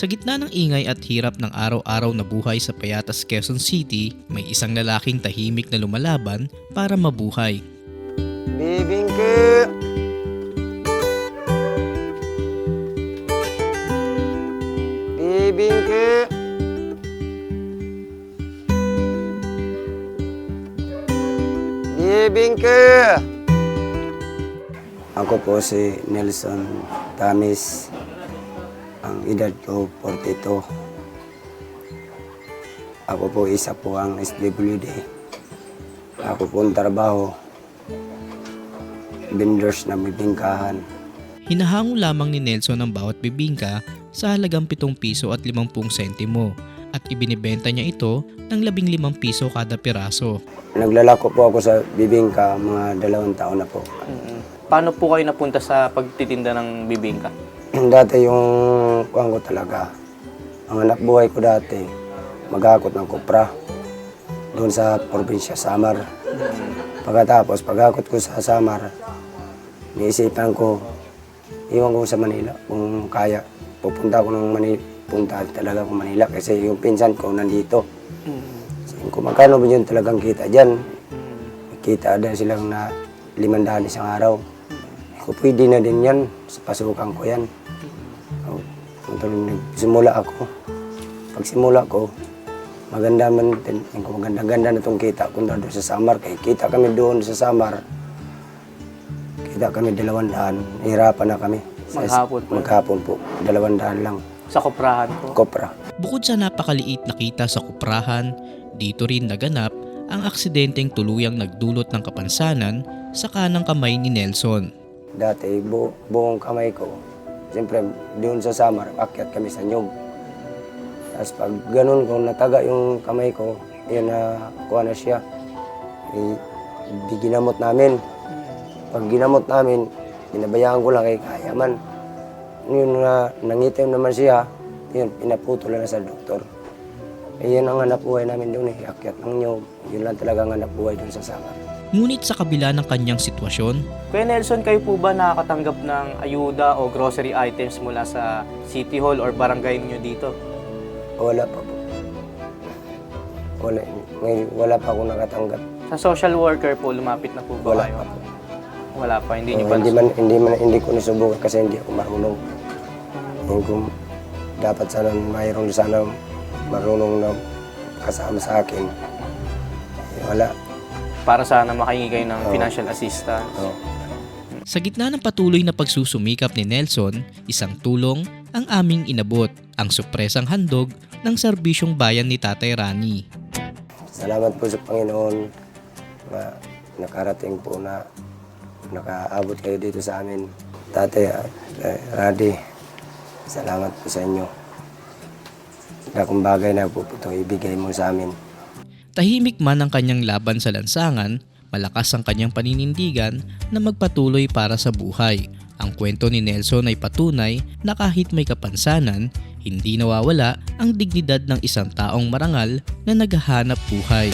Sa gitna ng ingay at hirap ng araw-araw na buhay sa Payatas, Quezon City, may isang lalaking tahimik na lumalaban para mabuhay. Bibingke! Bibingke! Bibingke! Ako po si Nelson Tamis. Ang edad ko 42. Ako po isa po ang SWD. Ako po ang trabaho. Vendors na bibingkahan. Hinahango lamang ni Nelson ang bawat bibingka sa halagang 7 piso at 50 sentimo at ibinibenta niya ito ng 15 piso kada piraso. Naglalako po ako sa bibingka mga 2 taon na po. Paano po kayo napunta sa pagtitinda ng bibingka? Dati yung kuhan ko talaga, ang anak buhay ko dati, maghakot ng kopra doon sa probinsya Samar. Pagkatapos, paghakot ko sa Samar, niisipan ko, iwan ko sa Manila kung kaya. Pupunta ko ng Manila, punta talaga ko Manila kasi yung pinsan ko nandito. Kung magkano ba yun talagang kita dyan, kita din silang na 500 isang araw. Kung pwede na din yan, sa pasukan ko yan. Simula ako. Pagsimula ko, maganda man din, maganda na itong kita ko doon sa Samar. Kaya kita kami doon sa Samar. Kita kami 200, hirapan na kami. Maghapon po? Maghapon po, 200 lang. Sa koprahan po? Kopra. Bukod sa napakaliit na kita sa kuprahan, dito rin naganap ang aksidenteng tuluyang nagdulot ng kapansanan sa kanang kamay ni Nelson. Dati buong kamay ko, siyempre doon sa Samar, akyat kami sa nyug. Tapos pag ganun ko, nataga yung kamay ko, yun na kuha na siya. Di ginamot namin. Pag ginamot namin, pinabayaan ko lang kay kaya man. Yun na nangitim naman siya, yun, pinaputol na sa doktor. Yan ang hanap buhay namin doon akyat ng nyug. Yun lang talaga ang hanap buhay doon sa Samar. Ngunit sa kabila ng kanyang sitwasyon, Kuya Nelson, kayo po ba nakakatanggap ng ayuda o grocery items mula sa City Hall or barangay niyo dito? Wala pa po. Wala pa ako nakatanggap. Sa social worker po, lumapit na po ba Wala kayo? pa po. Wala pa, hindi niyo pa Hindi ko nasubukan kasi hindi ako marunong. Kung dapat sana mayroon sana marunong na kasama sa akin. Wala. Para sana makahingi kayo ng financial assistance. Oh. sa gitna ng patuloy na pagsusumikap ni Nelson, isang tulong ang aming inabot, ang supresang handog ng serbisyong bayan ni Tatay Rani. Salamat po sa Panginoon na nakarating po na nakaabot kayo dito sa amin. Tatay Radi, salamat po sa inyo. Kung bagay na po ito ibigay mo sa amin. Tahimik man ang kanyang laban sa lansangan, malakas ang kanyang paninindigan na magpatuloy para sa buhay. Ang kwento ni Nelson ay patunay na kahit may kapansanan, hindi nawawala ang dignidad ng isang taong marangal na naghahanap buhay.